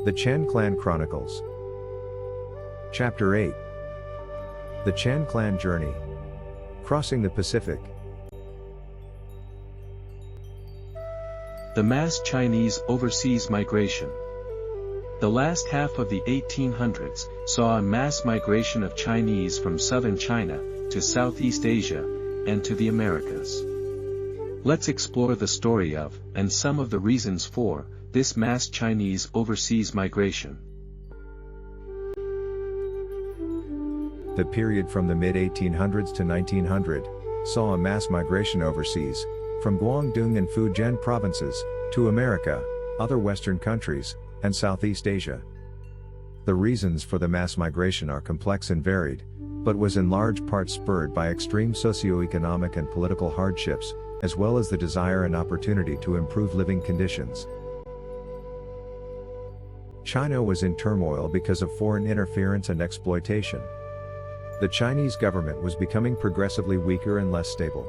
The Chan Clan Chronicles Chapter 8 The Chan Clan Journey Crossing the Pacific. The mass Chinese overseas migration. The last half of the 1800s saw a mass migration of Chinese from southern China to Southeast Asia and to the Americas. Let's explore the story of, and some of the reasons for, this mass Chinese overseas migration. The period from the mid-1800s to 1900 saw a mass migration overseas, from Guangdong and Fujian provinces, to America, other Western countries, and Southeast Asia. The reasons for the mass migration are complex and varied, but was in large part spurred by extreme socio-economic and political hardships, as well as the desire and opportunity to improve living conditions. China was in turmoil because of foreign interference and exploitation. The Chinese government was becoming progressively weaker and less stable.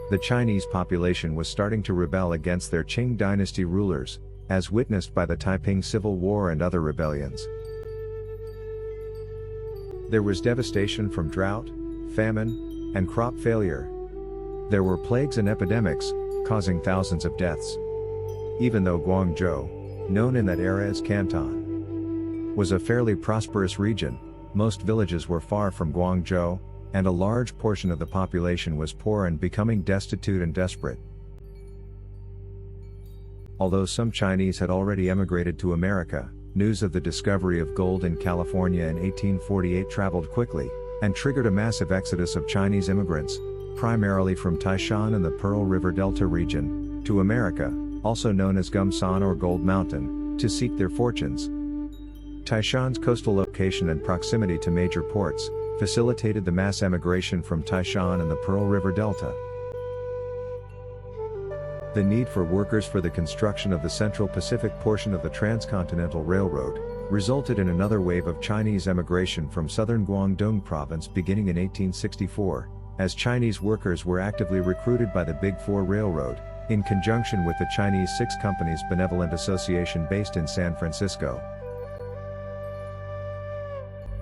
The Chinese population was starting to rebel against their Qing dynasty rulers, as witnessed by the Taiping Civil War and other rebellions. There was devastation from drought, famine, and crop failure. There were plagues and epidemics, causing thousands of deaths. Even though Guangzhou, known in that era as Canton, was a fairly prosperous region, most villages were far from Guangzhou, and a large portion of the population was poor and becoming destitute and desperate. Although some Chinese had already emigrated to America, news of the discovery of gold in California in 1848 traveled quickly, and triggered a massive exodus of Chinese immigrants, primarily from Taishan and the Pearl River Delta region, to America, also known as Gumsan or Gold Mountain, to seek their fortunes. Taishan's coastal location and proximity to major ports facilitated the mass emigration from Taishan and the Pearl River Delta. The need for workers for the construction of the Central Pacific portion of the Transcontinental Railroad resulted in another wave of Chinese emigration from southern Guangdong province beginning in 1864, as Chinese workers were actively recruited by the Big Four Railroad, in conjunction with the Chinese Six Companies Benevolent Association based in San Francisco.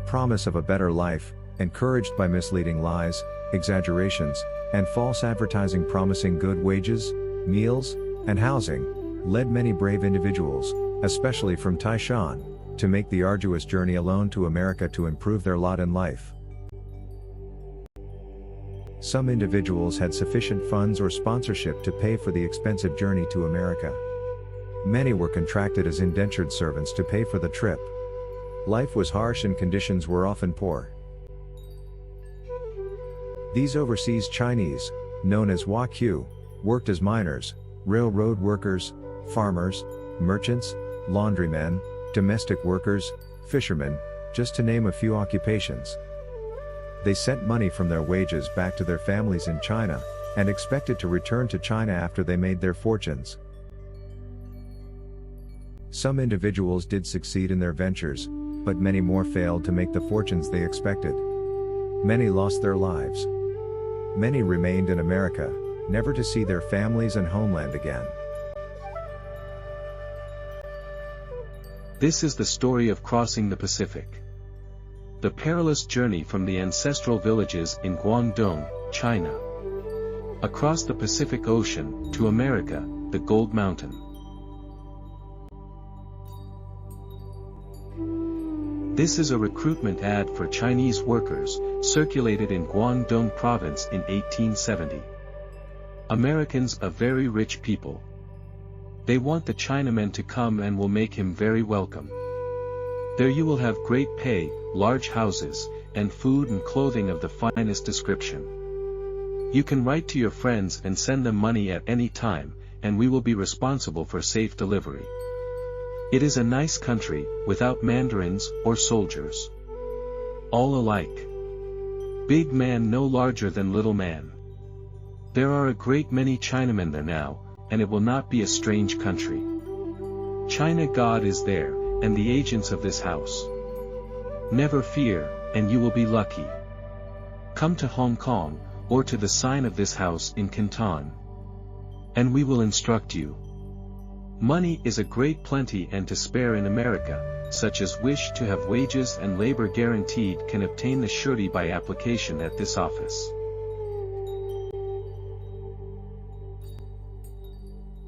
Promise of a better life, encouraged by misleading lies, exaggerations, and false advertising promising good wages, meals, and housing, led many brave individuals, especially from Taishan, to make the arduous journey alone to America to improve their lot in life. Some individuals had sufficient funds or sponsorship to pay for the expensive journey to America. Many were contracted as indentured servants to pay for the trip. Life was harsh and conditions were often poor. These overseas Chinese, known as Huaqiu, worked as miners, railroad workers, farmers, merchants, laundrymen, domestic workers, fishermen, just to name a few occupations. They sent money from their wages back to their families in China, and expected to return to China after they made their fortunes. Some individuals did succeed in their ventures, but many more failed to make the fortunes they expected. Many lost their lives. Many remained in America, never to see their families and homeland again. This is the story of crossing the Pacific. The perilous journey from the ancestral villages in Guangdong, China, across the Pacific Ocean, to America, the Gold Mountain. This is a recruitment ad for Chinese workers, circulated in Guangdong province in 1870. Americans are very rich people. They want the Chinaman to come and will make him very welcome. There you will have great pay, large houses, and food and clothing of the finest description. You can write to your friends and send them money at any time, and we will be responsible for safe delivery. It is a nice country, without mandarins or soldiers. All alike. Big man no larger than little man. There are a great many Chinamen there now, and it will not be a strange country. China God is there, and the agents of this house. Never fear, and you will be lucky. Come to Hong Kong, or to the sign of this house in Canton, and we will instruct you. Money is a great plenty and to spare in America, such as wish to have wages and labor guaranteed can obtain the surety by application at this office.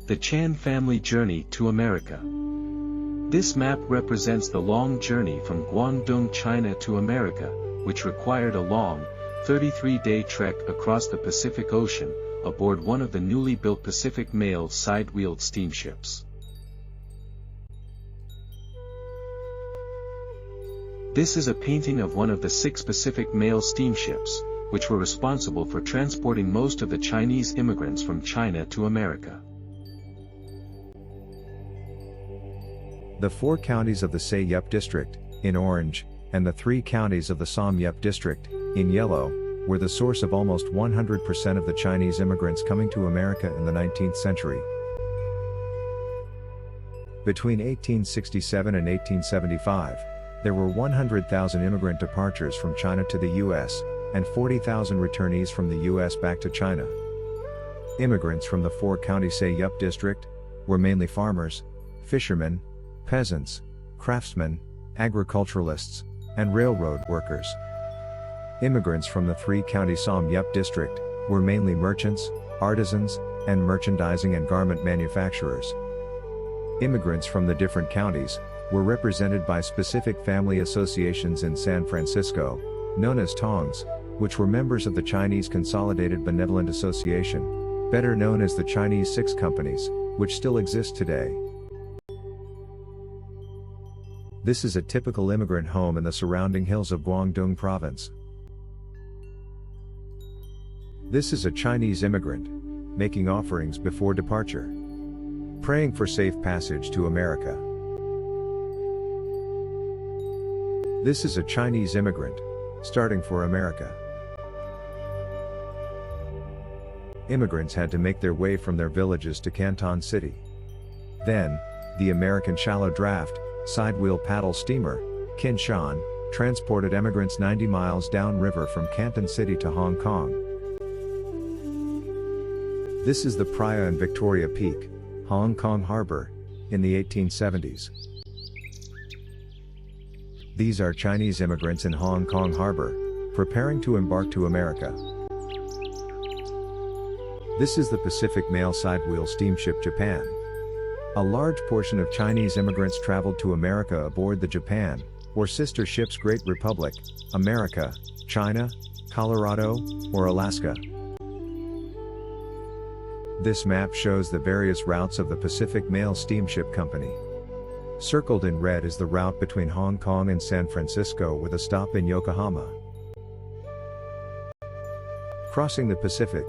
The Chan family journey to America. This map represents the long journey from Guangdong, China to America, which required a long, 33-day trek across the Pacific Ocean, aboard one of the newly built Pacific Mail side-wheeled steamships. This is a painting of one of the 6 Pacific Mail steamships, which were responsible for transporting most of the Chinese immigrants from China to America. The 4 counties of the Say Yup district, in orange, and the 3 counties of the Som Yup district, in yellow, were the source of almost 100% of the Chinese immigrants coming to America in the 19th century. Between 1867 and 1875, there were 100,000 immigrant departures from China to the U.S., and 40,000 returnees from the U.S. back to China. Immigrants from the 4 county Say Yup district were mainly farmers, fishermen, peasants, craftsmen, agriculturalists, and railroad workers. Immigrants from the 3 county Som Yup district were mainly merchants, artisans, and merchandising and garment manufacturers. Immigrants from the different counties were represented by specific family associations in San Francisco, known as Tongs, which were members of the Chinese Consolidated Benevolent Association, better known as the Chinese 6 Companies, which still exist today. This is a typical immigrant home in the surrounding hills of Guangdong province. This is a Chinese immigrant, making offerings before departure, praying for safe passage to America. This is a Chinese immigrant, starting for America. Immigrants had to make their way from their villages to Canton City. Then, the American shallow draft, side-wheel paddle steamer, Kin Shan, transported emigrants 90 miles downriver from Canton City to Hong Kong. This is the Praya and Victoria Peak, Hong Kong Harbor, in the 1870s. These are Chinese immigrants in Hong Kong Harbor, preparing to embark to America. This is the Pacific Mail side-wheel steamship Japan. A large portion of Chinese immigrants traveled to America aboard the Japan, or sister ships Great Republic, America, China, Colorado, or Alaska. This map shows the various routes of the Pacific Mail Steamship Company. Circled in red is the route between Hong Kong and San Francisco with a stop in Yokohama. Crossing the Pacific.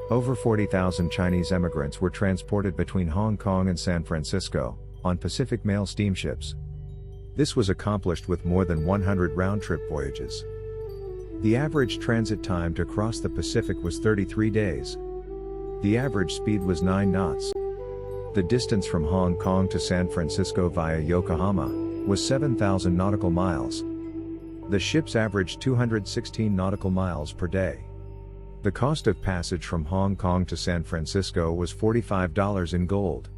Over 40,000 Chinese emigrants were transported between Hong Kong and San Francisco, on Pacific Mail steamships. This was accomplished with more than 100 round-trip voyages. The average transit time to cross the Pacific was 33 days. The average speed was 9 knots. The distance from Hong Kong to San Francisco via Yokohama was 7,000 nautical miles. The ships averaged 216 nautical miles per day. The cost of passage from Hong Kong to San Francisco was $45 in gold.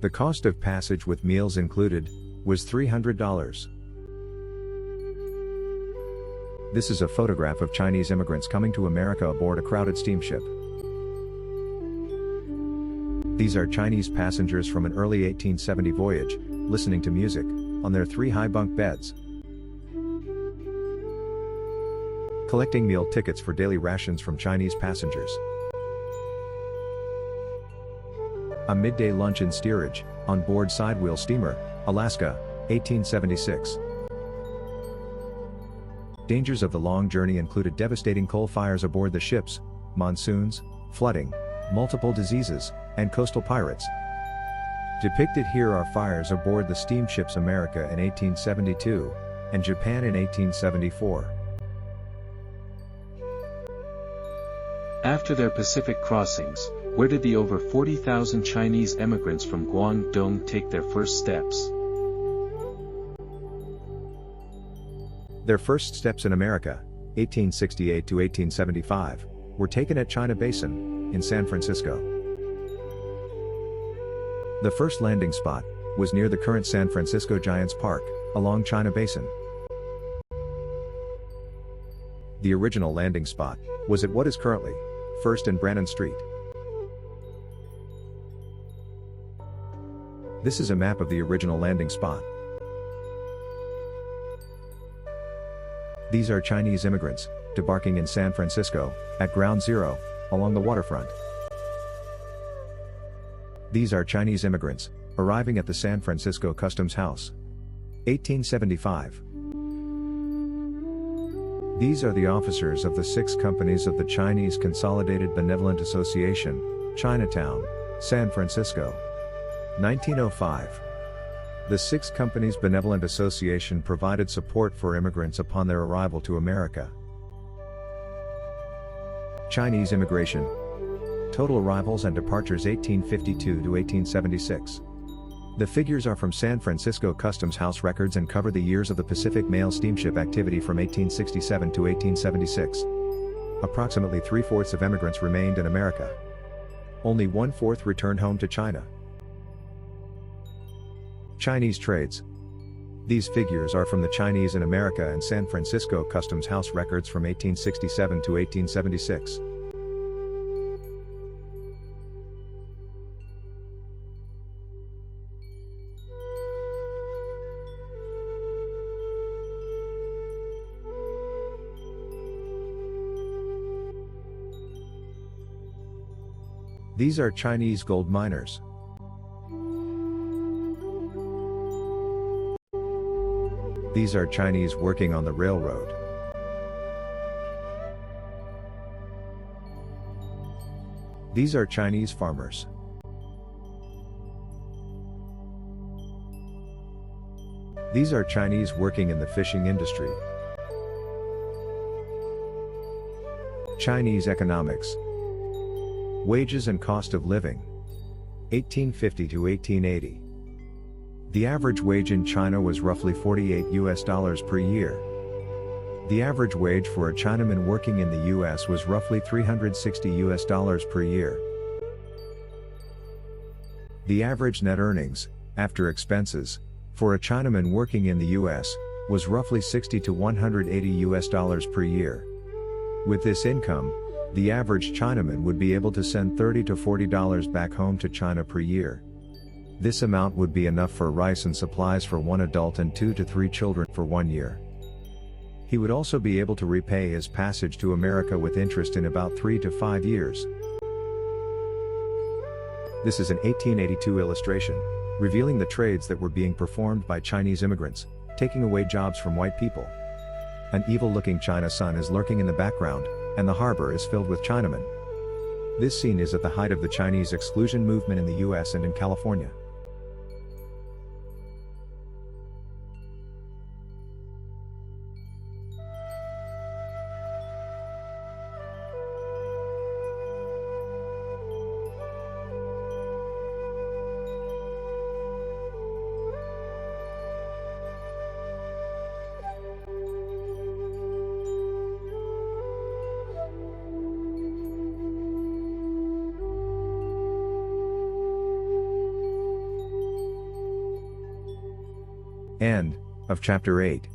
The cost of passage with meals included was $300. This is a photograph of Chinese immigrants coming to America aboard a crowded steamship. These are Chinese passengers from an early 1870 voyage, listening to music, on their 3 high bunk beds. Collecting meal tickets for daily rations from Chinese passengers. A midday lunch in steerage, on board side-wheel steamer, Alaska, 1876. Dangers of the long journey included devastating coal fires aboard the ships, monsoons, flooding, multiple diseases, and coastal pirates. Depicted here are fires aboard the steamships America in 1872, and Japan in 1874. After their Pacific crossings, where did the over 40,000 Chinese emigrants from Guangdong take their first steps? Their first steps in America 1868 to 1875, were taken at China Basin, in San Francisco. The first landing spot was near the current San Francisco Giants Park, along China Basin. The original landing spot was at what is currently 1st and Brannan Street. This is a map of the original landing spot. These are Chinese immigrants, debarking in San Francisco, at Ground Zero, along the waterfront. These are Chinese immigrants, arriving at the San Francisco Customs House. 1875. These are the officers of the 6 companies of the Chinese Consolidated Benevolent Association, Chinatown, San Francisco. 1905. The 6 companies Benevolent Association provided support for immigrants upon their arrival to America. Chinese immigration. Total arrivals and departures 1852 to 1876. The figures are from San Francisco Customs House records and cover the years of the Pacific Mail steamship activity from 1867 to 1876. Approximately 3/4 of immigrants remained in America. Only 1/4 returned home to China. Chinese trades. These figures are from the Chinese in America and San Francisco Customs House records from 1867 to 1876. These are Chinese gold miners. These are Chinese working on the railroad. These are Chinese farmers. These are Chinese working in the fishing industry. Chinese economics. Wages and cost of living. 1850 to 1880. The average wage in China was roughly $48 per year. The average wage for a Chinaman working in the US was roughly $360 per year. The average net earnings, after expenses, for a Chinaman working in the US, was roughly $60 to $180 per year. With this income, the average Chinaman would be able to send $30 to $40 back home to China per year. This amount would be enough for rice and supplies for 1 adult and 2 to 3 children for 1 year. He would also be able to repay his passage to America with interest in about 3 to 5 years. This is an 1882 illustration, revealing the trades that were being performed by Chinese immigrants, taking away jobs from white people. An evil-looking China sun is lurking in the background, and the harbor is filled with Chinamen. This scene is at the height of the Chinese exclusion movement in the US and in California. End of Chapter 8.